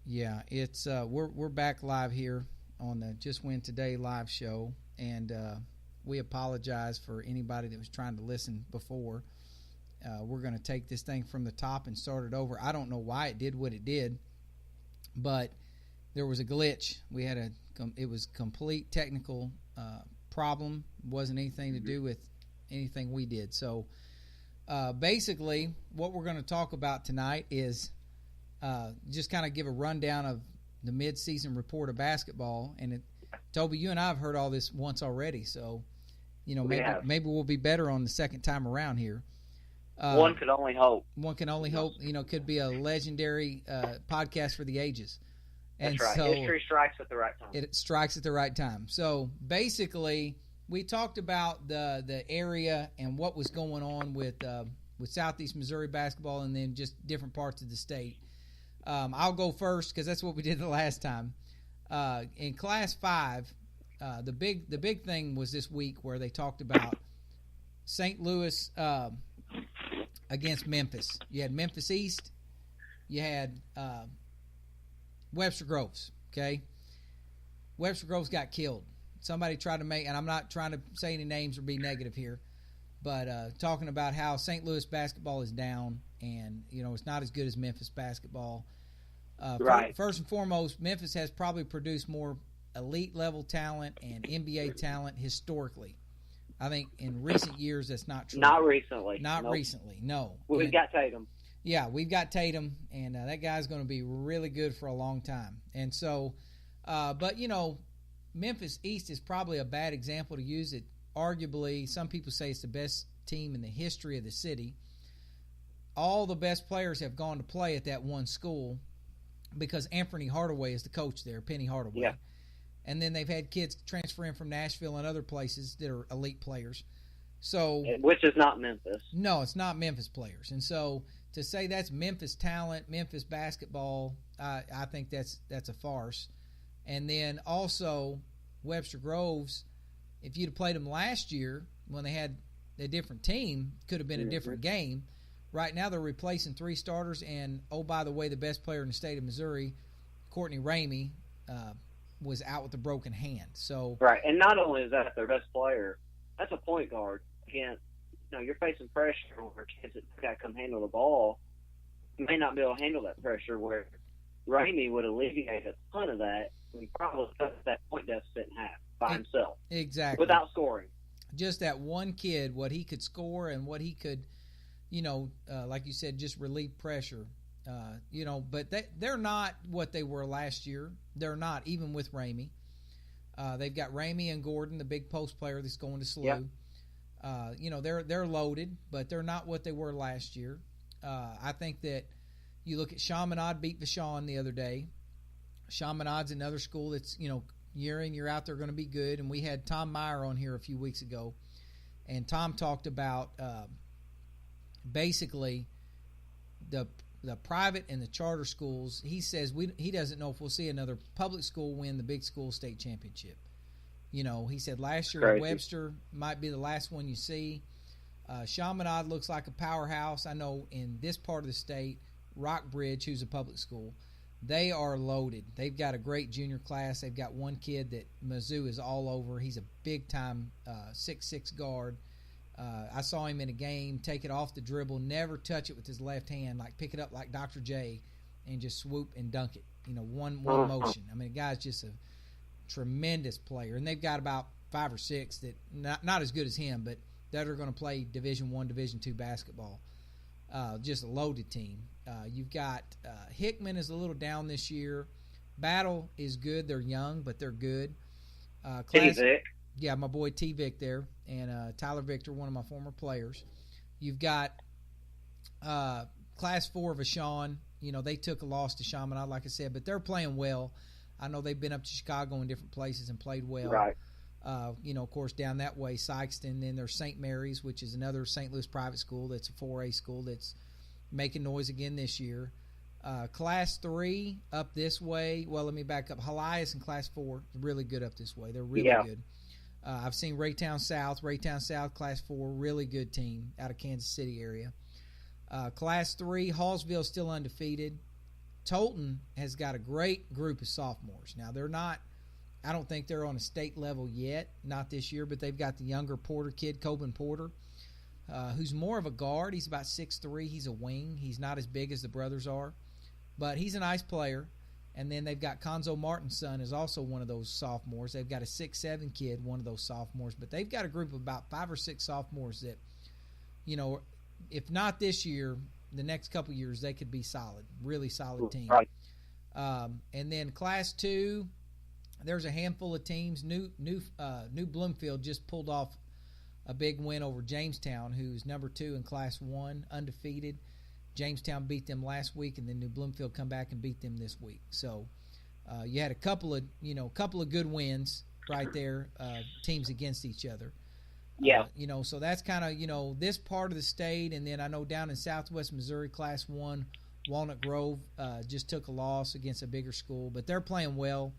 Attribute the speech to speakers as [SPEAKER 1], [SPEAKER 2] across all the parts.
[SPEAKER 1] Yeah, it's we're back live here on the Just Win Today live show, and we apologize for anybody that was trying to listen before. We're going to take this thing from the top and start it over. I don't know why it did what it did, but there was a glitch. It was complete technical problem. It wasn't anything to do with anything we did. So basically, what we're going to talk about tonight is just kind of give a rundown of the mid-season report of basketball. And Toby, you and I have heard all this once already, so maybe we'll be better on the second time around here.
[SPEAKER 2] One could only hope.
[SPEAKER 1] One can only hope. Could be a legendary podcast for the ages.
[SPEAKER 2] That's right. So history strikes at the right time.
[SPEAKER 1] It strikes at the right time. So basically, we talked about the area and what was going on with Southeast Missouri basketball, and then just different parts of the state. I'll go first because that's what we did the last time. In Class 5, the big thing was this week where they talked about St. Louis against Memphis. You had Memphis East. You had Webster Groves. Okay, Webster Groves got killed. Somebody tried to make, and I'm not trying to say any names or be negative here, but talking about how St. Louis basketball is down, and it's not as good as Memphis basketball.
[SPEAKER 2] Right.
[SPEAKER 1] First and foremost, Memphis has probably produced more elite level talent and NBA talent historically. I think in recent years that's not true.
[SPEAKER 2] Not recently.
[SPEAKER 1] Recently, no.
[SPEAKER 2] We've got Tatum.
[SPEAKER 1] Yeah, we've got Tatum, and that guy's going to be really good for a long time. And so, but Memphis East is probably a bad example to use. It arguably, some people say it's the best team in the history of the city. All the best players have gone to play at that one school because Anthony Hardaway is the coach there, Penny Hardaway.
[SPEAKER 2] Yeah.
[SPEAKER 1] And then they've had kids transfer in from Nashville and other places that are elite players. So,
[SPEAKER 2] which is not Memphis.
[SPEAKER 1] No, it's not Memphis players. And so to say that's Memphis talent, Memphis basketball, I think that's a farce. And then also Webster Groves, if you'd have played them last year when they had a different team, could have been a different game. Right now they're replacing 3 starters, and, oh, by the way, the best player in the state of Missouri, Courtney Ramey, was out with a broken hand. So
[SPEAKER 2] right, and not only is that their best player, that's a point guard. You're facing pressure over kids that got to come handle the ball. You may not be able to handle that pressure, where Ramey would alleviate a ton of that and probably cut that point deficit in half by himself.
[SPEAKER 1] Exactly.
[SPEAKER 2] Without scoring.
[SPEAKER 1] Just that one kid, what he could score and what he could, like you said, just relieve pressure. But they're not what they were last year. They're not, even with Ramey. They've got Ramey and Gordon, the big post player that's going to SLU. Yep. They're loaded, but they're not what they were last year. I think that you look at Chaminade beat Vashon the other day. Chaminade's another school that's, year in, year out, they're going to be good. And we had Tom Meyer on here a few weeks ago, and Tom talked about basically the private and the charter schools. He says he doesn't know if we'll see another public school win the big school state championship. He said last year Webster might be the last one you see. Chaminade looks like a powerhouse. I know in this part of the state, Rockbridge, who's a public school, they are loaded. They've got a great junior class. They've got one kid that Mizzou is all over. He's a big-time 6'6" guard. I saw him in a game take it off the dribble, never touch it with his left hand, like pick it up like Dr. J and just swoop and dunk it, one motion. I mean, the guy's just a tremendous player. And they've got about 5 or 6 that not as good as him, but that are going to play Division I, Division II basketball. Just a loaded team. You've got Hickman is a little down this year. Battle is good. They're young, but they're good.
[SPEAKER 2] T-Vic.
[SPEAKER 1] Yeah, my boy T-Vic there, and Tyler Victor, one of my former players. You've got Class 4 Vashon. They took a loss to Chaminade, like I said, but they're playing well. I know they've been up to Chicago and different places and played well.
[SPEAKER 2] Right.
[SPEAKER 1] Of course, down that way, Sykeston. Then there's St. Mary's, which is another St. Louis private school that's a 4A school that's making noise again this year. Class 3 up this way. Well, let me back up. Helias in Class 4 is really good up this way. They're really good. I've seen Raytown South, Class 4, really good team out of Kansas City area. Class 3, Hallsville still undefeated. Tolton has got a great group of sophomores. Now, they're not – I don't think they're on a state level yet, not this year, but they've got the younger Porter kid, Coben Porter, who's more of a guard. He's about 6'3". He's a wing. He's not as big as the brothers are, but he's a nice player. And then they've got Conzo Martin's son is also one of those sophomores. They've got a 6'7" kid, one of those sophomores. But they've got a group of about 5 or 6 sophomores that, you know, if not this year, the next couple years, they could be solid, really solid team.
[SPEAKER 2] Right.
[SPEAKER 1] And then Class 2, there's a handful of teams. New Bloomfield just pulled off a big win over Jamestown, who's number 2 in Class 1, undefeated. Jamestown beat them last week, and then New Bloomfield come back and beat them this week. So you had a couple of good wins right there, teams against each other.
[SPEAKER 2] Yeah.
[SPEAKER 1] So that's kind of, this part of the state. And then I know down in Southwest Missouri, Class 1, Walnut Grove just took a loss against a bigger school, but they're playing well.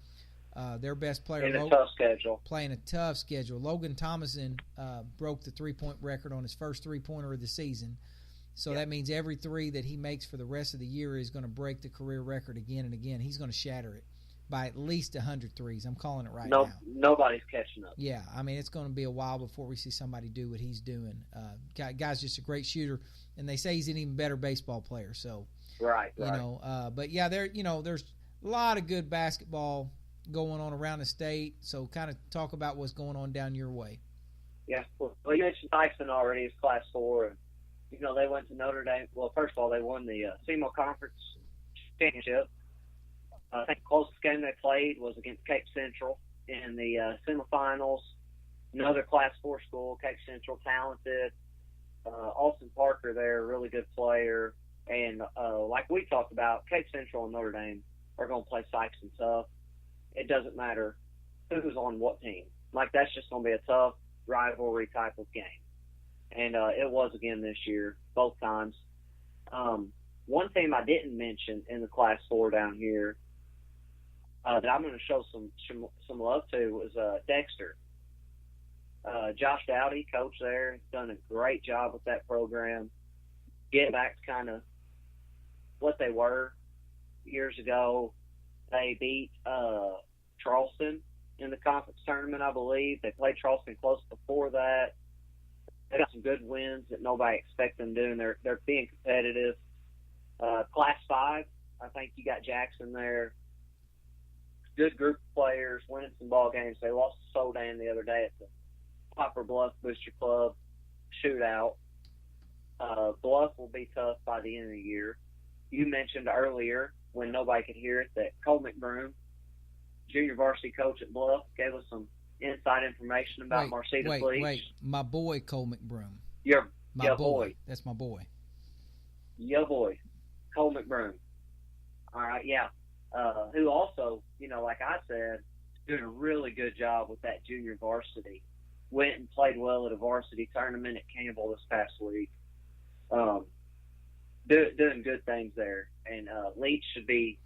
[SPEAKER 1] Their best player
[SPEAKER 2] in a tough schedule.
[SPEAKER 1] Playing a tough schedule. Logan Thomason broke the 3-point record on his first 3-pointer of the season. So that means every 3 that he makes for the rest of the year is going to break the career record again and again. He's going to shatter it by at least 100 threes. I'm calling it right now.
[SPEAKER 2] Nobody's catching up.
[SPEAKER 1] Yeah, I mean, it's going to be a while before we see somebody do what he's doing. Guy's just a great shooter, and they say he's an even better baseball player. So,
[SPEAKER 2] right.
[SPEAKER 1] But yeah, there's a lot of good basketball going on around the state. So, kind of talk about what's going on down your way.
[SPEAKER 2] Yeah, well, you mentioned Tyson already. It's Class 4, and they went to Notre Dame. Well, first of all, they won the SEMO Conference Championship. I think the closest game they played was against Cape Central in the semifinals. Another Class 4 school, Cape Central, talented. Austin Parker there, really good player. And like we talked about, Cape Central and Notre Dame are going to play Sykes and tough. It doesn't matter who's on what team. Like, that's just going to be a tough rivalry type of game. And it was again this year, both times. One team I didn't mention in the Class 4 down here that I'm going to show some love to was Dexter. Josh Dowdy, coach there, has done a great job with that program. Get back to kind of what they were years ago. They beat Charleston in the conference tournament, I believe. They played Charleston close before that. They got some good wins that nobody expected them doing. They're being competitive. Class 5, I think you got Jackson there. Good group of players, winning some ball games. They lost to Sodan the other day at the Poplar Bluff Booster Club shootout. Bluff will be tough by the end of the year. You mentioned earlier, when nobody could hear it, that Cole McBroom, junior varsity coach at Bluff, gave us some inside information about Marcita Fleach.
[SPEAKER 1] Wait, my boy Cole McBroom.
[SPEAKER 2] Your
[SPEAKER 1] boy. That's my boy.
[SPEAKER 2] Your boy, Cole McBroom. All right, yeah. Who also, like I said, doing a really good job with that junior varsity. Went and played well at a varsity tournament at Campbell this past week. Doing good things there. And Leach should be,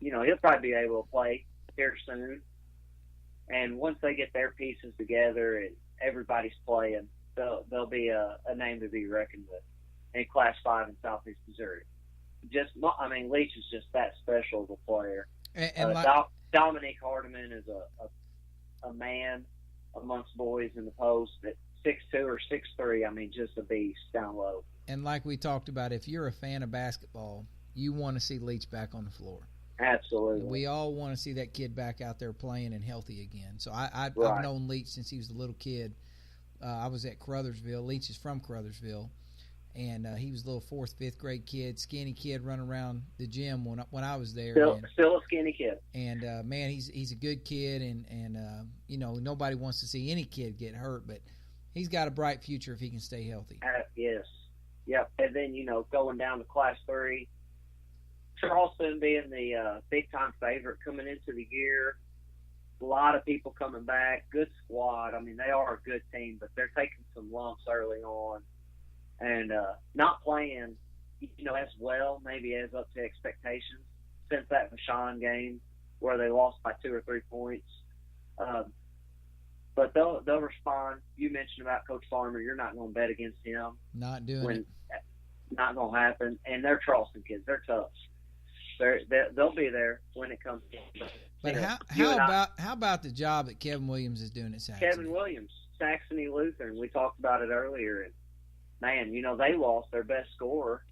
[SPEAKER 2] he'll probably be able to play here soon. And once they get their pieces together and everybody's playing, they'll be a name to be reckoned with in Class 5 in Southeast Missouri. Leach is just that special of a player. And Dominique Hardiman is a man amongst boys in the post at 6'2" or 6'3". Just a beast down low.
[SPEAKER 1] And like we talked about, if you're a fan of basketball, you want to see Leach back on the floor.
[SPEAKER 2] Absolutely.
[SPEAKER 1] We all want to see that kid back out there playing and healthy again. So I've known Leach since he was a little kid. I was at Caruthersville. Leach is from Caruthersville. And he was a little 4th, 5th grade kid, skinny kid running around the gym when I was there.
[SPEAKER 2] Still a skinny kid.
[SPEAKER 1] And, man, he's a good kid. And nobody wants to see any kid get hurt. But he's got a bright future if he can stay healthy.
[SPEAKER 2] Yes. Yep. And then, going down to Class 3, Charleston being the big-time favorite coming into the year. A lot of people coming back. Good squad. They are a good team, but they're taking some lumps early on. And not playing, as well, maybe as up to expectations since that Vashon game where they lost by 2 or 3 points. But they'll respond. You mentioned about Coach Farmer. You're not going to bet against him.
[SPEAKER 1] Not doing it.
[SPEAKER 2] Not going to happen. And they're Charleston kids. They're tough. They'll be there when it comes in.
[SPEAKER 1] But how about the job that Kevin Williams is doing at Saxony?
[SPEAKER 2] Kevin Williams, Saxony Lutheran. We talked about it earlier, and man, they lost their best scorer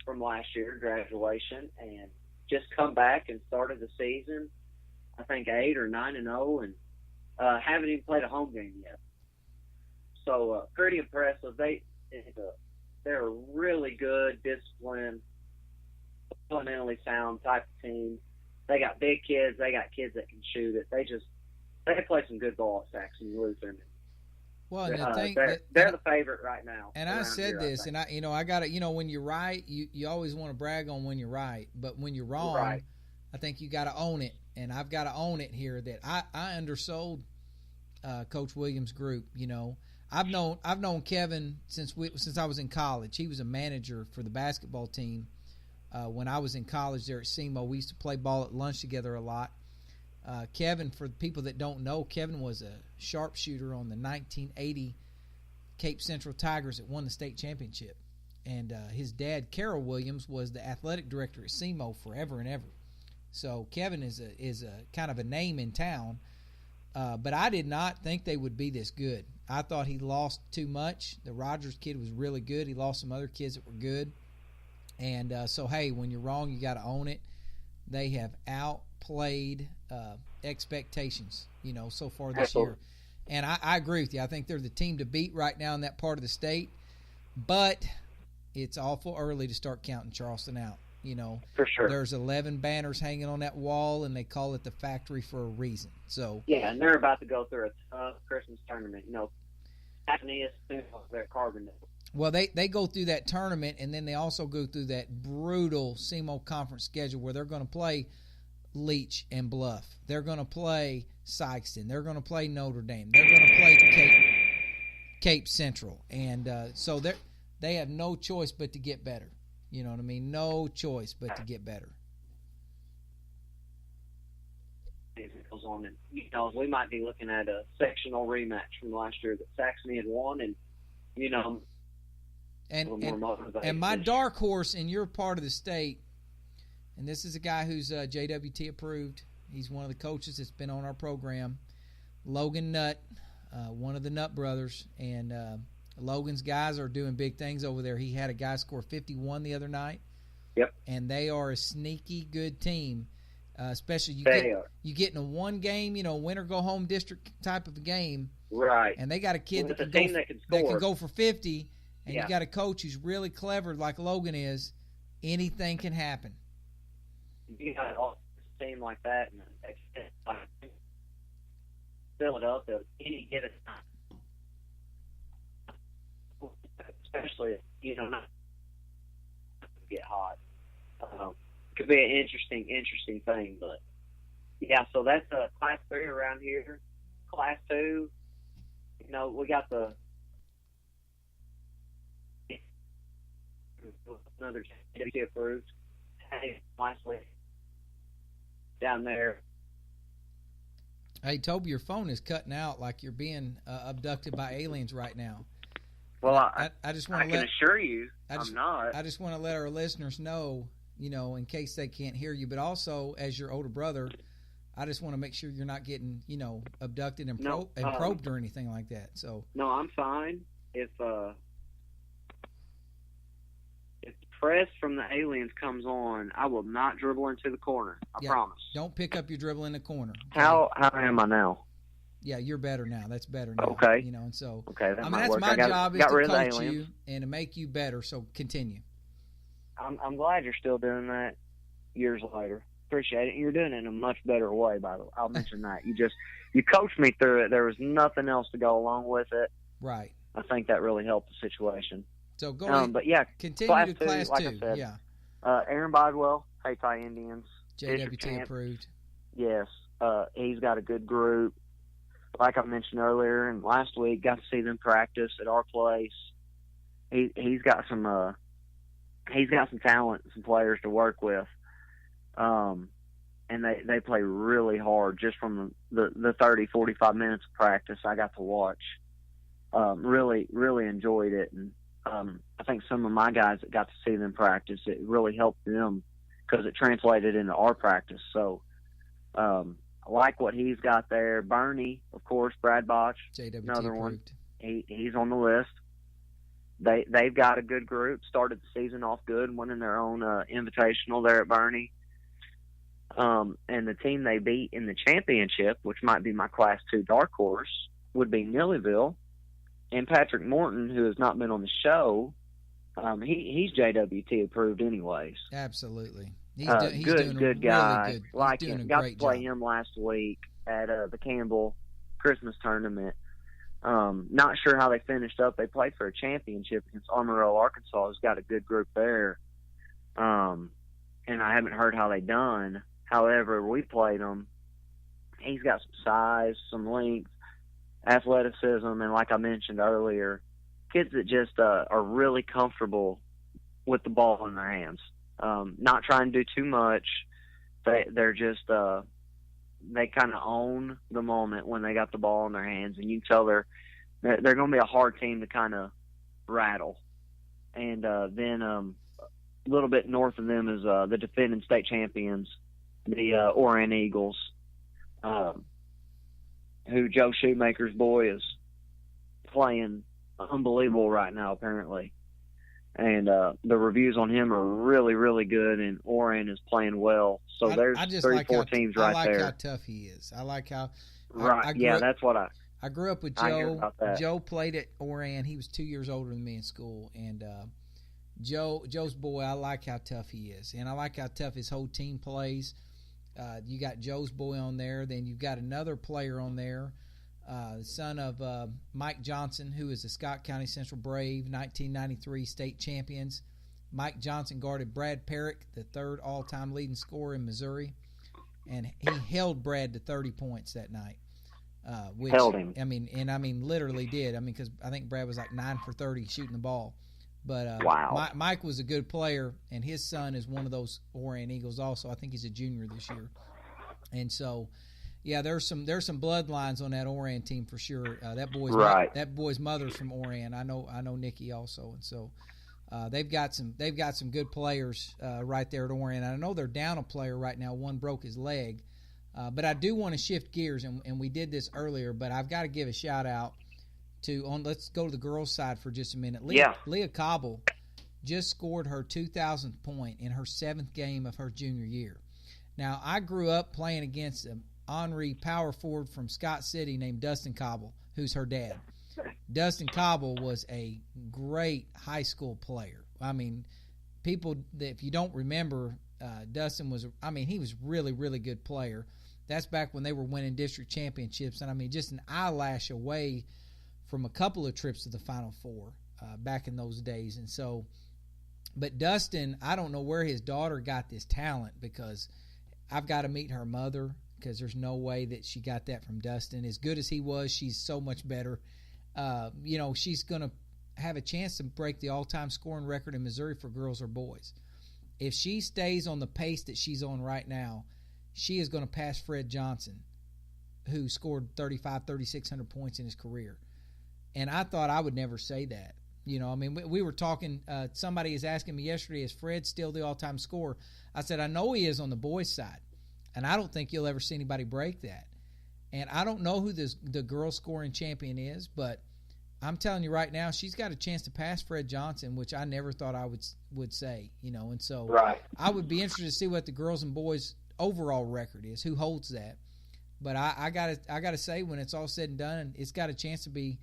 [SPEAKER 2] from last year, graduation, and just come back and started the season, I think 8 or 9-0, and haven't even played a home game yet. So pretty impressive. They're a really good, disciplined, fundamentally sound type of team. They got big kids. They got kids that can shoot it. They play some good ball at Saxony Lutheran.
[SPEAKER 1] Well,
[SPEAKER 2] they're the favorite right now.
[SPEAKER 1] And I said this, and I got it. When you're right, you always want to brag on when you're right, but when you're wrong,
[SPEAKER 2] right.
[SPEAKER 1] I think you got to own it. And I've got to own it here that I undersold Coach Williams' group. I've known Kevin since I was in college. He was a manager for the basketball team when I was in college there at SEMO. We used to play ball at lunch together a lot. Kevin, for the people that don't know, Kevin was a sharpshooter on the 1980 Cape Central Tigers that won the state championship. And his dad, Carol Williams, was the athletic director at SEMO forever and ever. So Kevin is a kind of a name in town. But I did not think they would be this good. I thought he lost too much. The Rogers kid was really good. He lost some other kids that were good. And so, hey, when you're wrong, you got to own it. They have outplayed expectations, so far this year. And I agree with you. I think they're the team to beat right now in that part of the state. But it's awful early to start counting Charleston out.
[SPEAKER 2] For sure.
[SPEAKER 1] There's 11 banners hanging on that wall, and they call it the factory for a reason. So
[SPEAKER 2] yeah, and they're about to go through a tough Christmas tournament. Saxony is their Carbondale.
[SPEAKER 1] Well, they go through that tournament, and then they also go through that brutal SEMO conference schedule where they're going to play Leach and Bluff. They're going to play Sykeston. They're going to play Notre Dame. They're going to play Cape Central. And so they have no choice but to get better. You know what I mean? No choice but to get better.
[SPEAKER 2] It goes on, and we might be looking at a sectional rematch from last year that Saxony had won, and
[SPEAKER 1] and my dark horse in your part of the state, and this is a guy who's JWT approved. He's one of the coaches that's been on our program, Logan Nutt, one of the Nutt brothers, and Logan's guys are doing big things over there. He had a guy score 51 the other night.
[SPEAKER 2] Yep.
[SPEAKER 1] And they are a sneaky good team, especially you get in a one game, win or go home district type of a game.
[SPEAKER 2] Right.
[SPEAKER 1] And they got a kid that can go for 50, and you got a coach who's really clever like Logan is. Anything can happen.
[SPEAKER 2] You got a team like that, and fill it up at any given time. Especially, not get hot. Could be an interesting thing, but yeah. So that's Class 3 around here. Class 2, we got another JWT approved. Nicely down there.
[SPEAKER 1] Hey, Toby, your phone is cutting out like you're being abducted by aliens right now.
[SPEAKER 2] Well, I
[SPEAKER 1] can
[SPEAKER 2] assure you I'm not.
[SPEAKER 1] I just want to let our listeners know, in case they can't hear you, but also as your older brother, I just want to make sure you're not getting, abducted and probed or anything like that. So
[SPEAKER 2] no, I'm fine. If press from the aliens comes on, I will not dribble into the corner. I promise.
[SPEAKER 1] Don't pick up your dribble in the corner. Okay?
[SPEAKER 2] How am I now?
[SPEAKER 1] Yeah, you're better now. That's better now.
[SPEAKER 2] Okay.
[SPEAKER 1] And so
[SPEAKER 2] okay,
[SPEAKER 1] that's my job is to coach you and to make you better. So continue.
[SPEAKER 2] I'm glad you're still doing that years later. Appreciate it. You're doing it in a much better way, by the way. I'll mention that. You coached me through it. There was nothing else to go along with it.
[SPEAKER 1] Right.
[SPEAKER 2] I think that really helped the situation.
[SPEAKER 1] So go ahead.
[SPEAKER 2] But yeah,
[SPEAKER 1] continue to Class 2.
[SPEAKER 2] Like I said,
[SPEAKER 1] yeah.
[SPEAKER 2] Aaron Bidwell, Hayti Indians.
[SPEAKER 1] JWT approved.
[SPEAKER 2] Yes. He's got a good group. Like I mentioned earlier, and last week, got to see them practice at our place. He's got some talent, some players to work with, and they play really hard. Just from the 30, 45 minutes of practice I got to watch, really enjoyed it, and I think some of my guys that got to see them practice, it really helped them because it translated into our practice. So I like what he's got there. Bernie, of course, Brad Botch,
[SPEAKER 1] JWT
[SPEAKER 2] another one.
[SPEAKER 1] approved.
[SPEAKER 2] He's on the list. They've got a good group. Started the season off good, winning their own invitational there at Bernie. And the team they beat in the championship, which might be my Class 2 dark horse, would be Nillyville. And Patrick Morton, who has not been on the show, he's JWT approved anyways.
[SPEAKER 1] Absolutely. He's
[SPEAKER 2] good guy.
[SPEAKER 1] Really good.
[SPEAKER 2] Like
[SPEAKER 1] he's doing
[SPEAKER 2] him.
[SPEAKER 1] a
[SPEAKER 2] Got
[SPEAKER 1] great
[SPEAKER 2] to play
[SPEAKER 1] job.
[SPEAKER 2] him last week at the Campbell Christmas tournament. Not sure how they finished up. They played for a championship against Amarillo, Arkansas. Who's got a good group there. And I haven't heard how they done. However, we played him. He's got some size, some length, athleticism, and like I mentioned earlier, kids that just are really comfortable with the ball in their hands. Not trying to do too much. They're just they kind of own the moment when they got the ball in their hands, and you can tell they're going to be a hard team to kind of rattle. And then a little bit north of them is the defending state champions, the Orion Eagles, who Joe Shoemaker's boy is playing unbelievable right now, apparently. And the reviews on him are really, really good, and Orion is playing well. So there's 34 teams right there.
[SPEAKER 1] I like how tough he is. I like how
[SPEAKER 2] right. That's what
[SPEAKER 1] I grew up with
[SPEAKER 2] Joe. I hear about that.
[SPEAKER 1] Joe played at Orion. He was 2 years older than me in school, and Joe's boy. I like how tough he is, and I like how tough his whole team plays. You got Joe's boy on there. Then you've got another player on there, the son of Mike Johnson, who is the Scott County Central Brave 1993 state champions. Mike Johnson guarded Brad Perrick, the third all-time leading scorer in Missouri, and he held Brad to 30 points that night.
[SPEAKER 2] Held him.
[SPEAKER 1] I mean, literally did. I mean, because I think Brad was like 9 for 30 shooting the ball. But
[SPEAKER 2] wow.
[SPEAKER 1] Mike was a good player, and his son is one of those Orion Eagles also. I think he's a junior this year. And so, yeah, there's some bloodlines on that Orion team for sure. That boy's mother's from Orion. I know Nikki also, and so they've got some good players right there at Orion. I know they're down a player right now. One broke his leg, but I do want to shift gears, and we did this earlier, but I've got to give a shout out let's go to the girls' side for just a minute. Leah Cobble just scored her 2,000th point in her 7th game of her junior year. Now, I grew up playing against an Henri power forward from Scott City named Dustin Cobble, who's her dad. Dustin Cobble was a great high school player. I mean, if you don't remember, Dustin he was really, really good player. That's back when they were winning district championships, and I mean, just an eyelash away from a couple of trips to the Final Four back in those days. And so, but Dustin, I don't know where his daughter got this talent, because I've got to meet her mother, because there's no way that she got that from Dustin. As good as he was, she's so much better. She's going to have a chance to break the all-time scoring record in Missouri for girls or boys. If she stays on the pace that she's on right now, she is going to pass Fred Johnson, who scored 3,600 points in his career. And I thought I would never say that. We were talking, somebody is asking me yesterday, is Fred still the all-time scorer? I said, I know he is on the boys' side, and I don't think you'll ever see anybody break that. And I don't know who the girls' scoring champion is, but I'm telling you right now, she's got a chance to pass Fred Johnson, which I never thought I would say, And so
[SPEAKER 2] right.
[SPEAKER 1] I would be interested to see what the girls and boys' overall record is, who holds that. But I gotta say, when it's all said and done, it's got a chance to be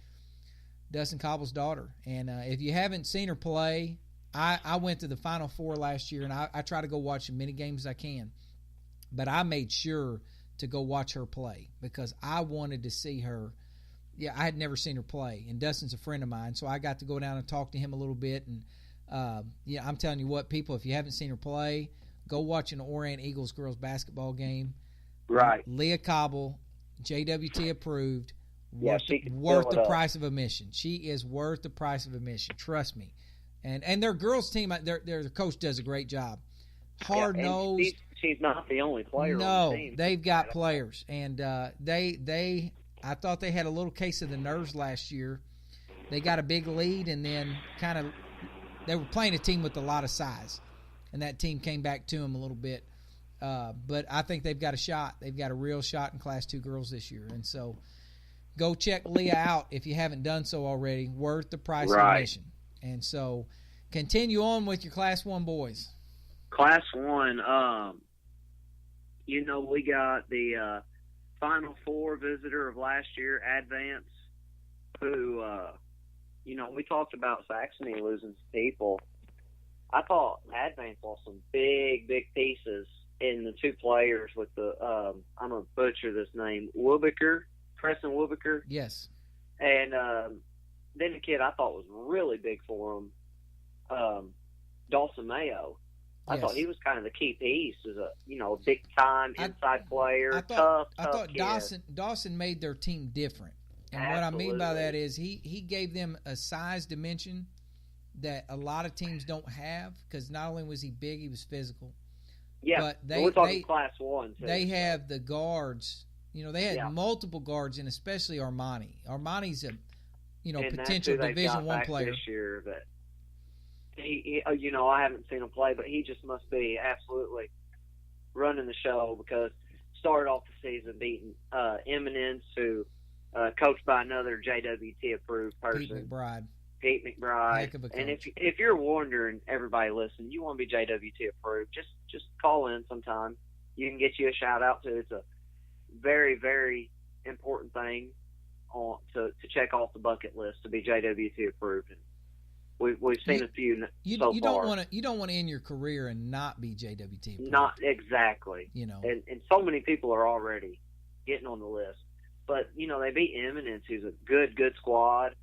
[SPEAKER 1] Dustin Cobble's daughter. And if you haven't seen her play, I went to the Final Four last year, and I try to go watch as many games as I can. But I made sure to go watch her play, because I wanted to see her. Yeah, I had never seen her play, and Dustin's a friend of mine, so I got to go down and talk to him a little bit. And I'm telling you what, people, if you haven't seen her play, go watch an Orion Eagles girls basketball game.
[SPEAKER 2] Right.
[SPEAKER 1] Leah Cobble, JWT approved.
[SPEAKER 2] Yeah,
[SPEAKER 1] worth the price of admission. She is worth the price of admission. Trust me. And their girls team, their coach does a great job. Hard nosed.
[SPEAKER 2] She's not the only player on the team.
[SPEAKER 1] No, they've got players, and I thought they had a little case of the nerves last year. They got a big lead, and then they were playing a team with a lot of size. and that team came back to them a little bit. But I think they've got a shot. They've got a real shot in Class 2 girls this year. And so go check Leah out if you haven't done so already. Worth the price of admission. And so continue on with your Class 1 boys.
[SPEAKER 2] Class 1, we got the Final Four visitor of last year, Advance, who, we talked about Saxony losing some people. I thought Advance lost some big, big pieces in the two players with the, I'm going to butcher this name, Preston Wilbecker.
[SPEAKER 1] Yes.
[SPEAKER 2] And then the kid I thought was really big for him, Dawson Mayo. I thought he was kind of the key piece as a, big time inside player. I thought
[SPEAKER 1] kid. Dawson made their team different. And Absolutely. What I mean by that is he gave them a size dimension that a lot of teams don't have, because not only was he big, he was physical.
[SPEAKER 2] Yeah,
[SPEAKER 1] but
[SPEAKER 2] we're talking Class 1 too.
[SPEAKER 1] They have the guards. They had multiple guards, and especially Armani. Armani's a potential Division I player
[SPEAKER 2] this year. But he, I haven't seen him play, but he just must be absolutely running the show, because started off the season beating Eminence, who coached by another JWT approved person, Pete McBride.
[SPEAKER 1] Heck of a coach.
[SPEAKER 2] And if you're wondering, everybody listen, you want to be JWT approved, just call in sometime. You can get you a shout out to. It's a very, very important thing to check off the bucket list to be JWT approved. And we've seen a few so far.
[SPEAKER 1] You don't want to end your career and not be JWT approved.
[SPEAKER 2] Not exactly. And so many people are already getting on the list. But they beat Eminence, who's a good squad.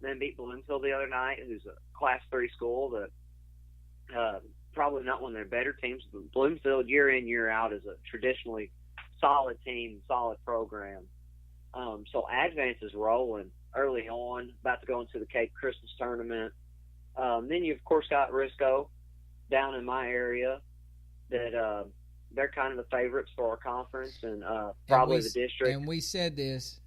[SPEAKER 2] Then beat Bloomfield the other night, who's a Class 3 school that probably not one of their better teams. But Bloomfield, year in, year out, is a traditionally solid team, solid program. So Advance is rolling early on, about to go into the Cape Christmas tournament. Then you, of course, got Risco down in my area that they're kind of the favorites for our conference and probably the district.
[SPEAKER 1] And we said this.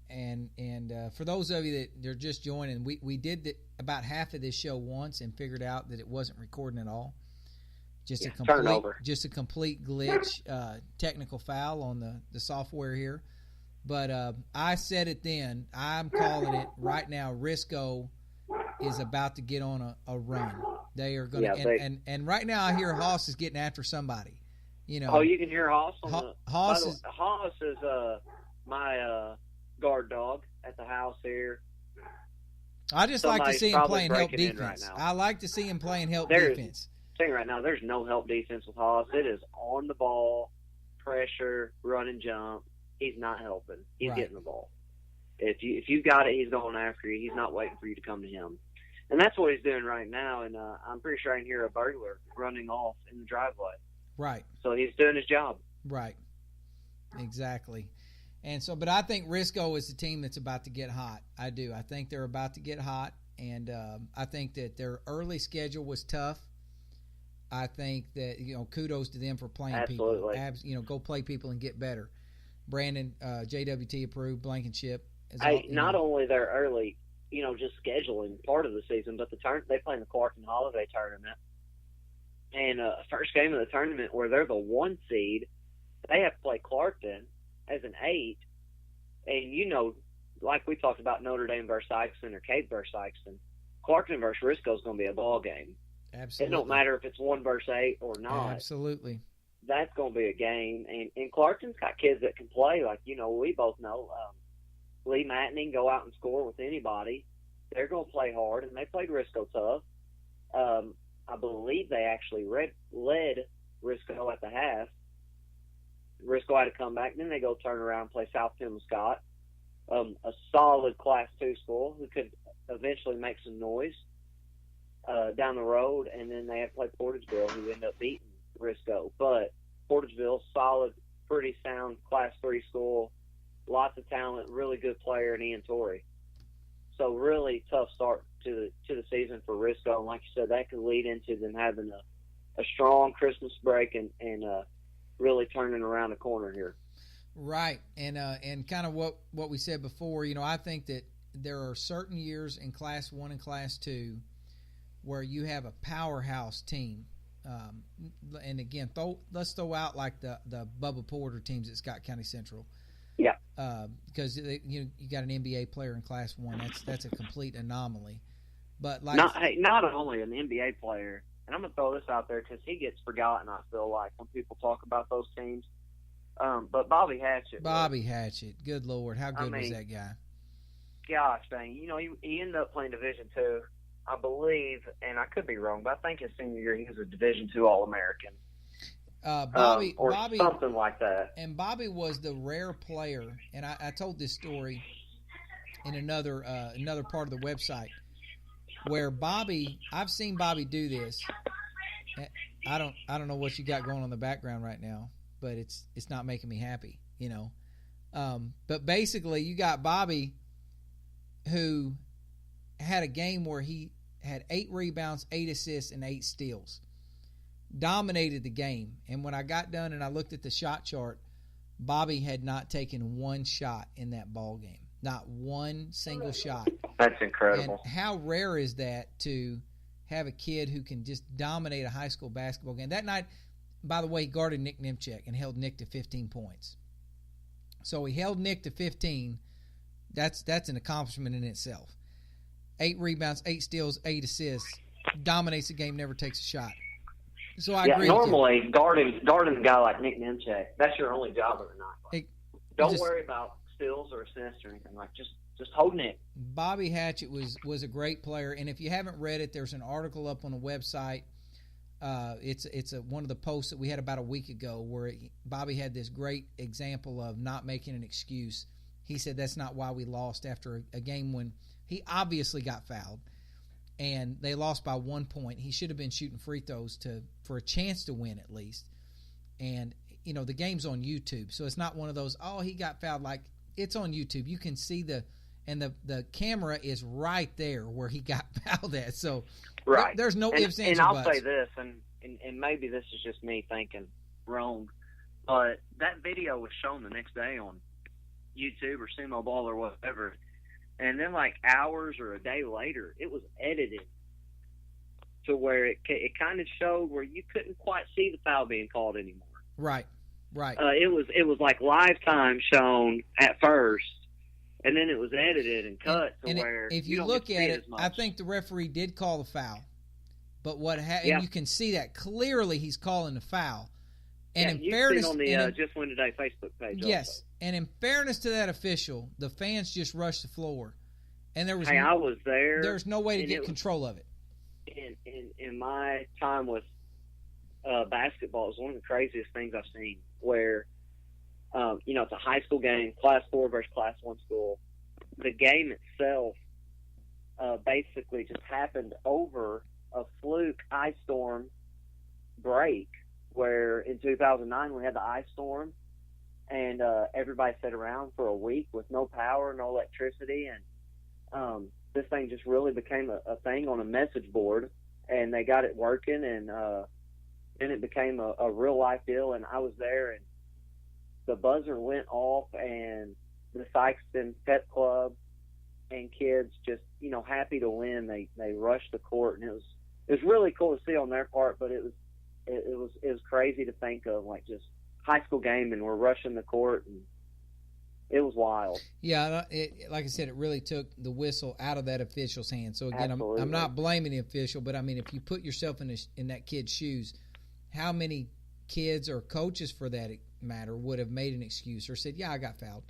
[SPEAKER 1] And for those of you that are just joining, we did about half of this show once and figured out that it wasn't recording at all. Just a complete glitch, technical foul on the software here. But I said it then. I'm calling it right now. Risco is about to get on a run. They are going to, and right now I hear Haas is getting after somebody.
[SPEAKER 2] Oh, you can hear Haas.
[SPEAKER 1] Haas
[SPEAKER 2] is my guard dog at the house here.
[SPEAKER 1] I just like to see him playing help defense.
[SPEAKER 2] Right,
[SPEAKER 1] I like to see him playing help defense.
[SPEAKER 2] Saying right now, there's no help defense with Haas. It is on the ball, pressure, run and jump. He's not helping. He's getting the ball. If you got it, he's going after you. He's not waiting for you to come to him. And that's what he's doing right now. And I'm pretty sure I can hear a burglar running off in the driveway.
[SPEAKER 1] Right.
[SPEAKER 2] So he's doing his job.
[SPEAKER 1] Right. Exactly. And so, but I think Risco is the team that's about to get hot. I do. I think they're about to get hot. And I think that their early schedule was tough. I think that, kudos to them for playing
[SPEAKER 2] Absolutely.
[SPEAKER 1] people. Go play people and get better. Brandon, JWT approved, Blankenship.
[SPEAKER 2] Not only their early, just scheduling part of the season, but they play in the Clarkton Holiday Tournament. And first game of the tournament where they're the 1 seed, they have to play Clarkton as an 8. And, like we talked about Notre Dame versus Sikeston or Cape versus Sikeston, Clarkton versus Risco is going to be a ball game.
[SPEAKER 1] Absolutely.
[SPEAKER 2] It don't matter if it's 1 versus 8 or not.
[SPEAKER 1] Absolutely.
[SPEAKER 2] That's going to be a game. And Clarkton's got kids that can play. Like, we both know Lee Matting go out and score with anybody. They're going to play hard, and they played Risco tough. I believe they actually led Risco at the half. Risco had to come back. Then they go turn around and play South Pembina, a solid Class 2 school who could eventually make some noise down the road. And then they had to play Portageville, who ended up beating Risco. But Portageville, solid, pretty sound Class 3 school, lots of talent, really good player in Ian Torrey. So really tough start to the season for Risco. And like you said, that could lead into them having a strong Christmas break and really turning around the corner here.
[SPEAKER 1] Right. And kind of what we said before, I think that there are certain years in Class 1 and Class 2 where you have a powerhouse team And again, let's throw out like the Bubba Porter teams at Scott County Central.
[SPEAKER 2] Yeah.
[SPEAKER 1] Because you got an NBA player in Class 1. That's a complete anomaly. But like
[SPEAKER 2] not only an NBA player, and I'm gonna throw this out there because he gets forgotten. I feel like when people talk about those teams. But Bobby Hatchett.
[SPEAKER 1] Good Lord, how good was that guy?
[SPEAKER 2] Gosh dang, he ended up playing Division II, I believe, and I could be wrong, but I think his senior year he was a Division II All-American.
[SPEAKER 1] Bobby,
[SPEAKER 2] something like that.
[SPEAKER 1] And Bobby was the rare player, and I told this story in another part of the website where I've seen Bobby do this. I don't know what you got going on in the background right now, but it's not making me happy, But basically, you got Bobby, who had a game where he had 8 rebounds, 8 assists, and 8 steals. Dominated the game. And when I got done and I looked at the shot chart, Bobby had not taken one shot in that ball game. Not one single shot.
[SPEAKER 2] That's incredible.
[SPEAKER 1] And how rare is that to have a kid who can just dominate a high school basketball game? That night, by the way, he guarded Nick Nemchek and held Nick to 15 points. So he held Nick to 15. That's an accomplishment in itself. 8 rebounds, 8 steals, 8 assists. Dominates the game, never takes a shot. So I agree.
[SPEAKER 2] Normally, guarding a guy like Nick Nemchek, that's your only job of the night. Don't worry about steals or assists or anything. Like just hold Nick. Bobby
[SPEAKER 1] Hatchett was a great player, and if you haven't read it, there's an article up on the website. It's one of the posts that we had about a week ago where Bobby had this great example of not making an excuse. He said that's not why we lost after a game when he obviously got fouled. And they lost by 1 point. He should have been shooting free throws for a chance to win at least. And, the game's on YouTube. So it's not one of those, he got fouled. Like, it's on YouTube. You can see the camera is right there where he got fouled at. So
[SPEAKER 2] right.
[SPEAKER 1] There's no ifs, ands,
[SPEAKER 2] or
[SPEAKER 1] buts.
[SPEAKER 2] And I'll say this, and maybe this is just me thinking wrong, but that video was shown the next day on YouTube or Sumo Ball or whatever. And then, like hours or a day later, it was edited to where it kind of showed where you couldn't quite see the foul being called anymore.
[SPEAKER 1] Right.
[SPEAKER 2] It was like lifetime shown at first, and then it was edited and cut where
[SPEAKER 1] if you look at it, I think the referee did call the foul, but and you can see that clearly he's calling the foul. And in fairness,
[SPEAKER 2] on the Just Win Today Facebook page.
[SPEAKER 1] Yes,
[SPEAKER 2] also.
[SPEAKER 1] And in fairness to that official, the fans just rushed the floor, and I
[SPEAKER 2] was there.
[SPEAKER 1] There's no way to get control of it.
[SPEAKER 2] In my time with basketball, it was one of the craziest things I've seen. Where, it's a high school game, Class 4 versus Class 1 school. The game itself basically just happened over a fluke ice storm break. Where in 2009 we had the ice storm, and everybody sat around for a week with no power, no electricity, and this thing just really became a thing on a message board, and they got it working, and then it became a real life deal. And I was there, and the buzzer went off, and the Sykeston Pep Club and kids just happy to win. They rushed the court, and it was really cool to see on their part, but it was crazy to think of, like, just high school game and we're rushing the court, and it was wild.
[SPEAKER 1] Yeah, like I said, it really took the whistle out of that official's hand. So again, I'm not blaming the official, but I mean, if you put yourself in that kid's shoes, how many kids or coaches for that matter would have made an excuse or said, "Yeah, I got fouled,"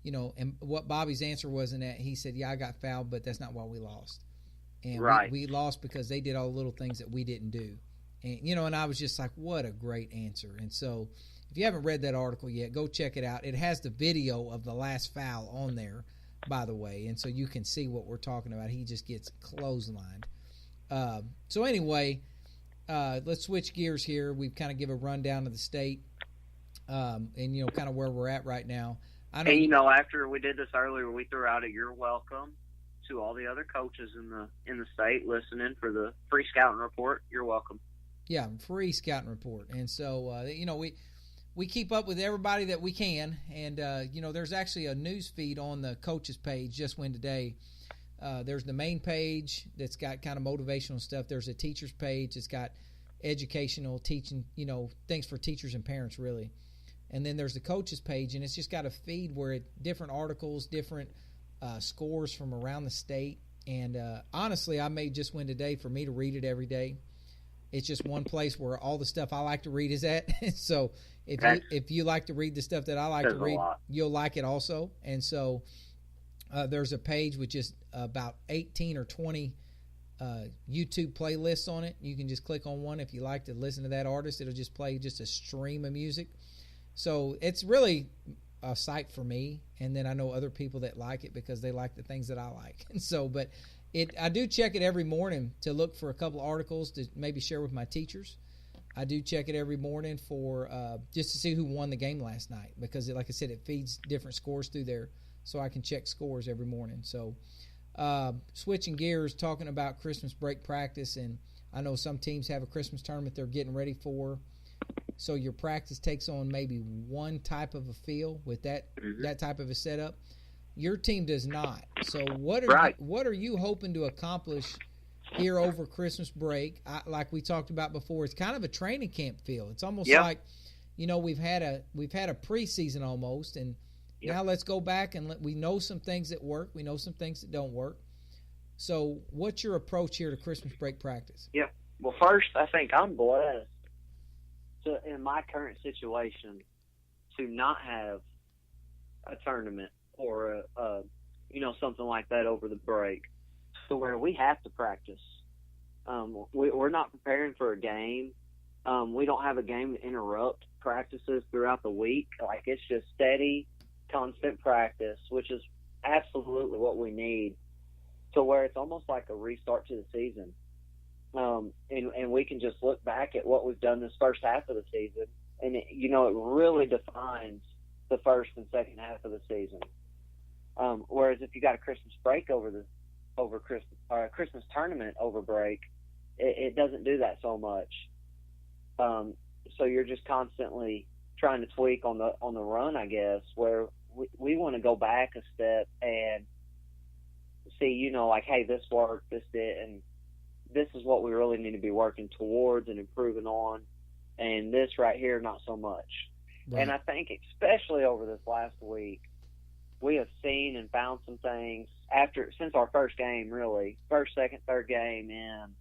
[SPEAKER 1] And what Bobby's answer was in that, he said, "Yeah, I got fouled, but that's not why we lost." And we lost because they did all the little things that we didn't do. And, and I was just like, what a great answer. And so if you haven't read that article yet, go check it out. It has the video of the last foul on there, by the way. And so you can see what we're talking about. He just gets clotheslined. So anyway, let's switch gears here. We've kind of give a rundown of the state and, kind of where we're at right now.
[SPEAKER 2] And, after we did this earlier, we threw out you're welcome to all the other coaches in the state listening for the free scouting report. You're welcome.
[SPEAKER 1] Yeah, free scouting report. And so, we keep up with everybody that we can. And, there's actually a news feed on the coaches page, Just Win Today. There's the main page that's got kind of motivational stuff. There's a teacher's page. It's got educational, teaching, things for teachers and parents, really. And then there's the coaches page, and it's just got a feed where different articles, different scores from around the state. And honestly, I made just one today for me to read it every day. It's just one place where all the stuff I like to read is at. So if you like to read the stuff that I like to read, you'll like it also. And so there's a page with just about 18 or 20 YouTube playlists on it. You can just click on one if you like to listen to that artist. It'll just play just a stream of music. So it's really a site for me, and then I know other people that like it because they like the things that I like. And so, but I do check it every morning to look for a couple of articles to maybe share with my teachers. I do check it every morning for just to see who won the game last night because, like I said, it feeds different scores through there, so I can check scores every morning. So switching gears, talking about Christmas break practice, and I know some teams have a Christmas tournament they're getting ready for. So your practice takes on maybe one type of a feel with that type of a setup. Your team does not. So what are you hoping to accomplish here over Christmas break? Like we talked about before, it's kind of a training camp feel. It's almost like, we've had a preseason almost, and now let's go back and we know some things that work. We know some things that don't work. So what's your approach here to Christmas break practice?
[SPEAKER 2] Yeah. Well, first, I think I'm blessed in my current situation to not have a tournament or something like that over the break, to where we have to practice. We're not preparing for a game. We don't have a game to interrupt practices throughout the week. Like, it's just steady, constant practice, which is absolutely what we need, to where it's almost like a restart to the season. And we can just look back at what we've done this first half of the season, and it really defines the first and second half of the season. Whereas if you got a Christmas break over Christmas, or a Christmas tournament over break, it doesn't do that so much. So you're just constantly trying to tweak on the run, I guess, where we want to go back a step and see, like, hey, this worked, this did, and this is what we really need to be working towards and improving on, and this right here, not so much. Right. And I think especially over this last week, we have seen and found some things since our first game, really, first, second, third game, and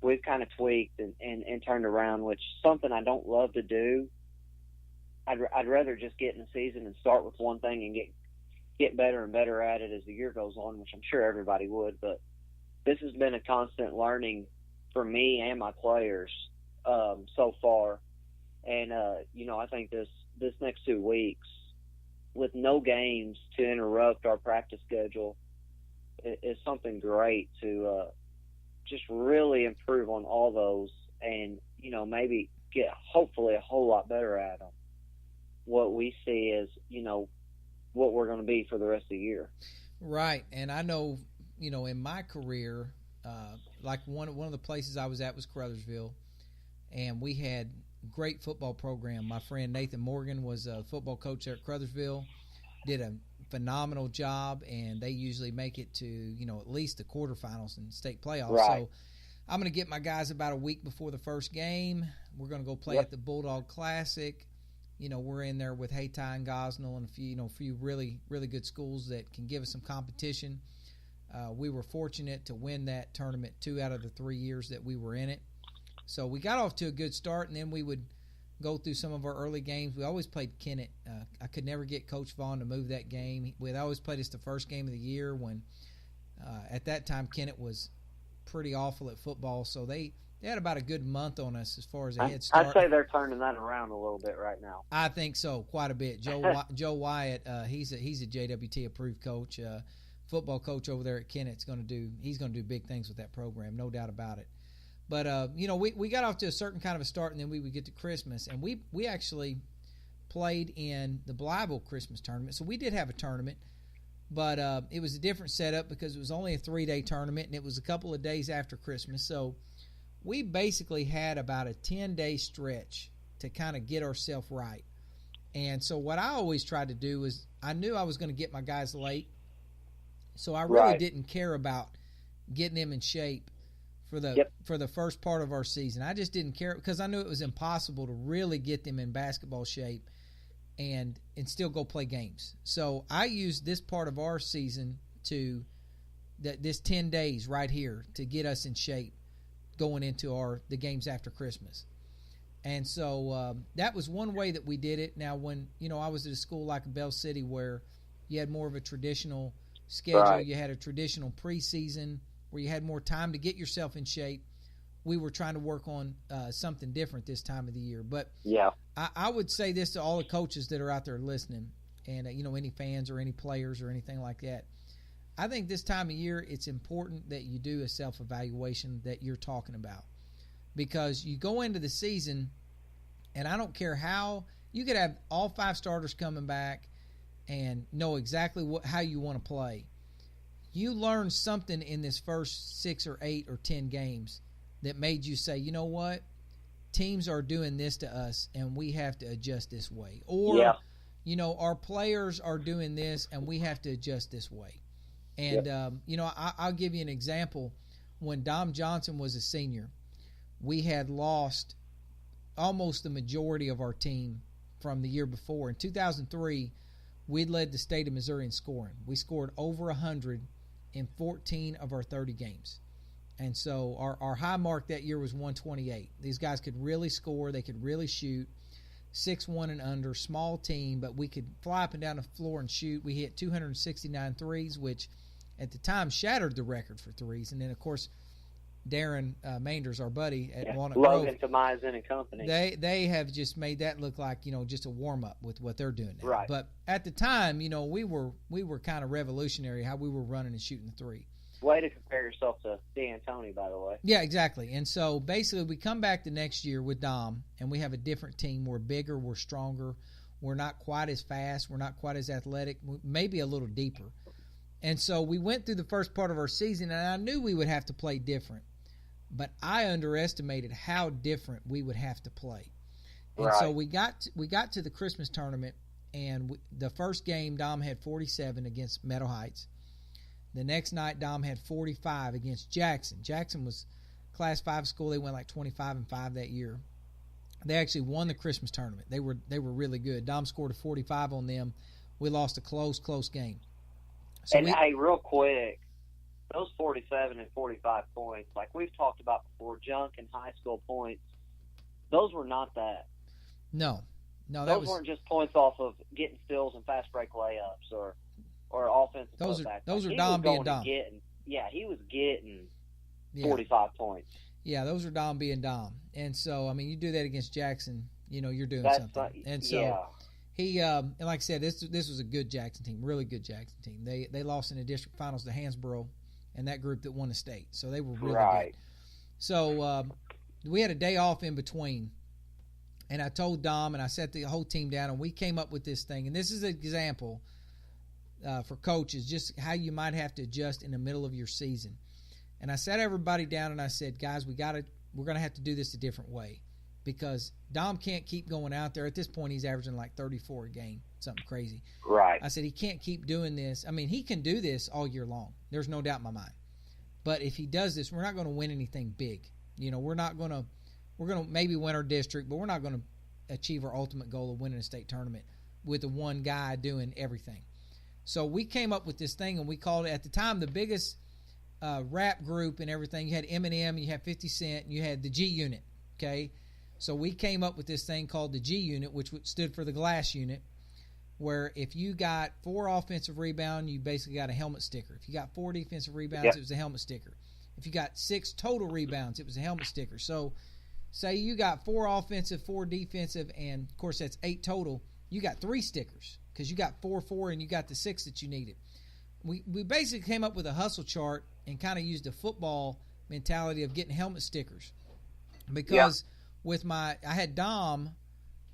[SPEAKER 2] we've kind of tweaked and turned around, which is something I don't love to do. I'd rather just get in the season and start with one thing and get better and better at it as the year goes on, which I'm sure everybody would, but this has been a constant learning for me and my players so far. And, I think this next 2 weeks, with no games to interrupt our practice schedule, is something great to just really improve on all those and, maybe get hopefully a whole lot better at them. What we see is, what we're going to be for the rest of the year.
[SPEAKER 1] Right. And I know, in my career, like one of the places I was at was Crothersville, and we had great football program. My friend Nathan Morgan was a football coach there at Crothersville, did a phenomenal job, and they usually make it to, at least the quarterfinals and state playoffs. Right. So I'm going to get my guys about a week before the first game. We're going to go play at the Bulldog Classic. We're in there with Hayti and Gosnell and a few really, really good schools that can give us some competition. We were fortunate to win that tournament 2 out of the 3 years that we were in it. So we got off to a good start, and then we would go through some of our early games. We always played Kennett. I could never get Coach Vaughn to move that game. We always played us the first game of the year when at that time Kennett was pretty awful at football. So they had about a good month on us as far as a head start.
[SPEAKER 2] I'd say they're turning that around a little bit right now.
[SPEAKER 1] I think so, quite a bit. Joe Wyatt, he's a JWT approved coach, football coach over there at Kennett's he's going to do big things with that program, no doubt about it. But we got off to a certain kind of a start, and then we would get to Christmas, and we actually played in the Blyville Christmas tournament. So we did have a tournament, but it was a different setup because it was only a 3-day tournament, and it was a couple of days after Christmas. So we basically had about a 10-day stretch to kind of get ourselves right. And so what I always tried to do was I knew I was going to get my guys late, so I really didn't care about getting them in shape for the first part of our season. I just didn't care because I knew it was impossible to really get them in basketball shape and still go play games. So I used this part of our season this 10 days right here to get us in shape going into the games after Christmas. And so that was one way that we did it. Now, when I was at a school like Bell City where you had more of a traditional schedule,
[SPEAKER 2] right.
[SPEAKER 1] You had a traditional preseason where you had more time to get yourself in shape. We were trying to work on something different this time of the year. But
[SPEAKER 2] yeah,
[SPEAKER 1] I would say this to all the coaches that are out there listening, and any fans or any players or anything like that. I think this time of year it's important that you do a self-evaluation that you're talking about, because you go into the season, and I don't care how you could have all 5 starters coming back and know exactly how you want to play. You learn something in this first 6 or 8 or 10 games that made you say, you know what, teams are doing this to us and we have to adjust this way. Or, our players are doing this and we have to adjust this way. And, I'll give you an example. When Dom Johnson was a senior, we had lost almost the majority of our team from the year before. In 2003, we led the state of Missouri in scoring. We scored over 100 in 14 of our 30 games. And so our high mark that year was 128. These guys could really score. They could really shoot. 6'1" and under, small team, but we could fly up and down the floor and shoot. We hit 269 threes, which at the time shattered the record for threes. And then, of course, Darren Mainders, our buddy at Walnut Grove.
[SPEAKER 2] Logan Kamaizen and company.
[SPEAKER 1] They have just made that look like, just a warm-up with what they're doing now.
[SPEAKER 2] Right.
[SPEAKER 1] But at the time, we were kind of revolutionary how we were running and shooting the three.
[SPEAKER 2] Way to compare yourself to D'Antoni, by the way.
[SPEAKER 1] Yeah, exactly. And so basically we come back the next year with Dom, and we have a different team. We're bigger, we're stronger, we're not quite as fast, we're not quite as athletic, maybe a little deeper. And so we went through the first part of our season, and I knew we would have to play different. But I underestimated how different we would have to play. And so we got to the Christmas tournament, and the first game, Dom had 47 against Meadow Heights. The next night, Dom had 45 against Jackson. Jackson was Class 5 school. They went like 25-5 that year. They actually won the Christmas tournament. They were really good. Dom scored a 45 on them. We lost a close game. So
[SPEAKER 2] hey, real quick, those 47 and 45 points, like we've talked about before, junk and high school points, those were not that.
[SPEAKER 1] No,
[SPEAKER 2] those weren't just points off of getting steals and fast break layups or offensive putbacks.
[SPEAKER 1] Those are Dom being Dom.
[SPEAKER 2] He was getting 45 points.
[SPEAKER 1] Yeah, those are Dom being Dom. And so, I mean, you do that against Jackson, you're doing something. And so he, and like I said, this was a good Jackson team, really good Jackson team. They lost in the district finals to Hansborough and that group that won the state. So they were really good. So we had a day off in between. And I told Dom, and I set the whole team down, and we came up with this thing. And this is an example for coaches, just how you might have to adjust in the middle of your season. And I sat everybody down, and I said, guys, we're going to have to do this a different way, because Dom can't keep going out there. At this point, he's averaging like 34 a game, something crazy.
[SPEAKER 2] Right.
[SPEAKER 1] I said, he can't keep doing this. I mean, he can do this all year long. There's no doubt in my mind. But if he does this, we're not going to win anything big. We're going to maybe win our district, but we're not going to achieve our ultimate goal of winning a state tournament with the one guy doing everything. So we came up with this thing, and we called it, at the time, the biggest rap group and everything. You had Eminem, you had 50 Cent, and you had the G Unit, okay? So we came up with this thing called the G Unit, which stood for the glass unit, where if you got 4 offensive rebounds, you basically got a helmet sticker. If you got 4 defensive rebounds, it was a helmet sticker. If you got 6 total rebounds, it was a helmet sticker. So say you got 4 offensive, 4 defensive, and, of course, that's 8 total. You got 3 stickers because you got 4, and you got the 6 that you needed. We basically came up with a hustle chart and kind of used a football mentality of getting helmet stickers, because I had Dom,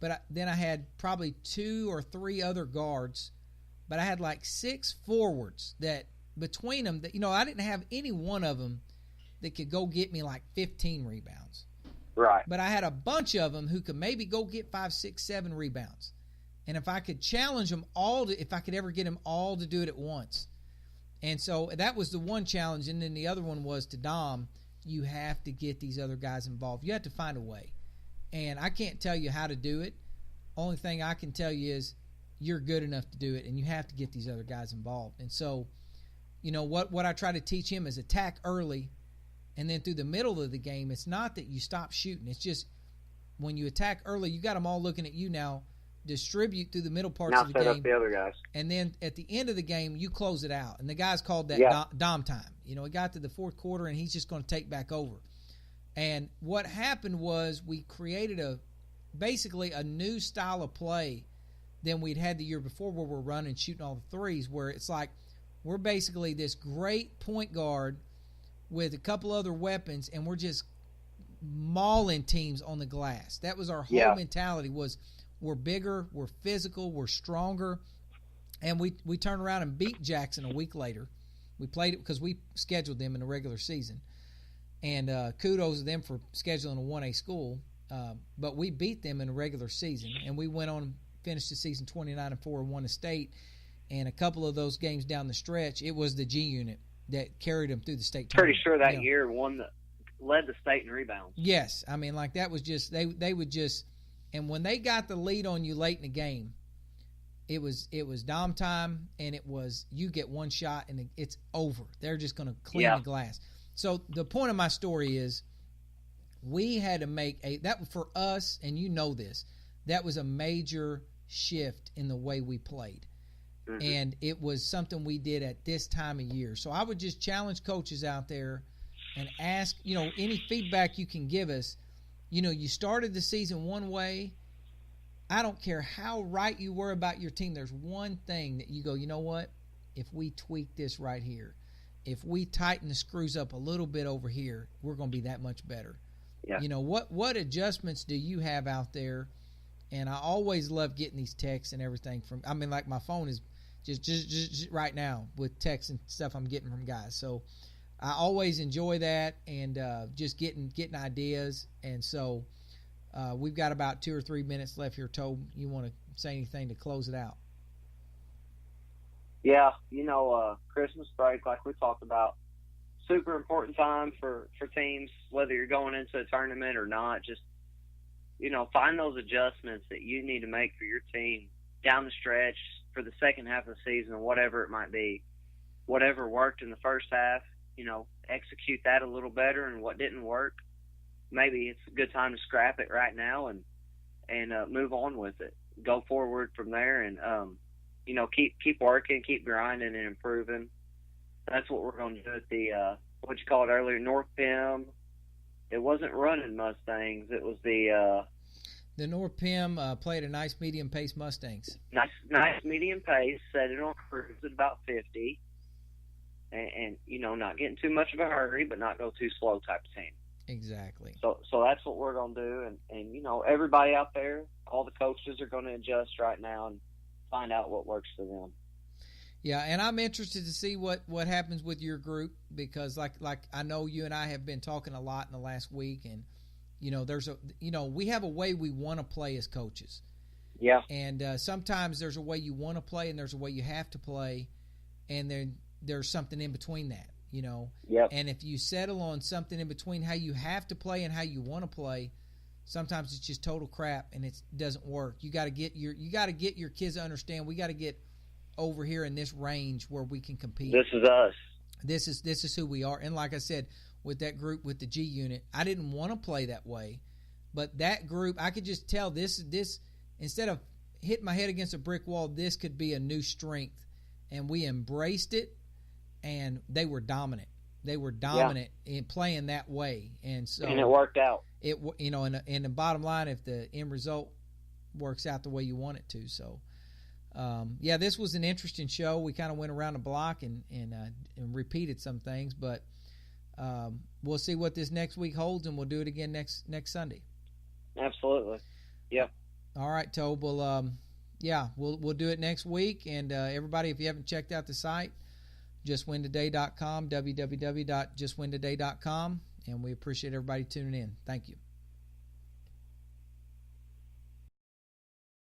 [SPEAKER 1] but then I had probably 2 or 3 other guards, but I had like 6 forwards that between them, that I didn't have any one of them that could go get me like 15 rebounds.
[SPEAKER 2] Right.
[SPEAKER 1] But I had a bunch of them who could maybe go get 5, 6, 7 rebounds. And if I could challenge them all, if I could ever get them all to do it at once. And so that was the one challenge. And then the other one was to Dom, you have to get these other guys involved. You have to find a way. And I can't tell you how to do it. Only thing I can tell you is you're good enough to do it, and you have to get these other guys involved. And so, what I try to teach him is attack early, and then through the middle of the game, it's not that you stop shooting. It's just when you attack early, you got them all looking at you now. Distribute through the middle parts of the game.
[SPEAKER 2] Now set up the other guys.
[SPEAKER 1] And then at the end of the game, you close it out. And the guys called that dom time. He got to the fourth quarter, and he's just going to take back over. And what happened was we created basically a new style of play than we'd had the year before, where we're running, shooting all the threes, where it's like we're basically this great point guard with a couple other weapons, and we're just mauling teams on the glass. That was our whole mentality was – we're bigger, we're physical, we're stronger, and we turned around and beat Jackson a week later. We played it because we scheduled them in the regular season, and kudos to them for scheduling a 1A school. But we beat them in the regular season, and we went on and finished the season 29-4 and won the state. And a couple of those games down the stretch, it was the G unit that carried them through the state tournament.
[SPEAKER 2] Pretty sure that year led the state in rebounds.
[SPEAKER 1] Yes, I mean, like that was just they would just. And when they got the lead on you late in the game, it was dom time, and it was you get one shot and it's over. They're just going to clean the glass. So the point of my story is we had to make that for us, and this, that was a major shift in the way we played. Mm-hmm. And it was something we did at this time of year. So I would just challenge coaches out there and ask, any feedback you can give us. You started the season one way. I don't care how right you were about your team. There's one thing that you go, you know what? If we tweak this right here, if we tighten the screws up a little bit over here, we're going to be that much better. Yeah. What adjustments do you have out there? And I always love getting these texts and everything from. I mean, like my phone is just right now with texts and stuff I'm getting from guys. So I always enjoy that, and just getting ideas. And so we've got about 2 or 3 minutes left here. Tobe, you want to say anything to close it out?
[SPEAKER 2] Yeah, Christmas break, like we talked about, super important time for teams, whether you're going into a tournament or not. Just, find those adjustments that you need to make for your team down the stretch for the second half of the season, whatever it might be. Whatever worked in the first half, execute that a little better, and what didn't work, maybe it's a good time to scrap it right now and move on with it. Go forward from there, and keep working, keep grinding and improving. That's what we're going to do at the what you called earlier, North Pim. It wasn't running Mustangs. It was the
[SPEAKER 1] North Pim played a nice medium pace Mustangs.
[SPEAKER 2] Nice medium pace. Set it on cruise at about 50. And not getting too much of a hurry, but not go too slow type of team.
[SPEAKER 1] Exactly.
[SPEAKER 2] So that's what we're going to do. And everybody out there, all the coaches are going to adjust right now and find out what works for them.
[SPEAKER 1] Yeah, and I'm interested to see what happens with your group, because like I know you and I have been talking a lot in the last week, and we have a way we want to play as coaches.
[SPEAKER 2] Yeah.
[SPEAKER 1] And sometimes there's a way you want to play and there's a way you have to play, and then there's something in between that,
[SPEAKER 2] Yep.
[SPEAKER 1] And if you settle on something in between how you have to play and how you want to play, sometimes it's just total crap and it doesn't work. You got to get your kids to understand we got to get over here in this range where we can compete.
[SPEAKER 2] This is us.
[SPEAKER 1] This is who we are. And like I said, with that group with the G unit, I didn't want to play that way, but that group, I could just tell this instead of hitting my head against a brick wall, this could be a new strength, and we embraced it. And they were dominant. They were dominant in playing that way, and
[SPEAKER 2] it worked out.
[SPEAKER 1] And the bottom line, if the end result works out the way you want it to. So, this was an interesting show. We kind of went around the block and repeated some things, but we'll see what this next week holds, and we'll do it again next Sunday.
[SPEAKER 2] Absolutely. Yep.
[SPEAKER 1] All right, Tobe. Well, we'll do it next week, and everybody, if you haven't checked out the site, justwintoday.com, www.justwintoday.com, and we appreciate everybody tuning in. Thank you.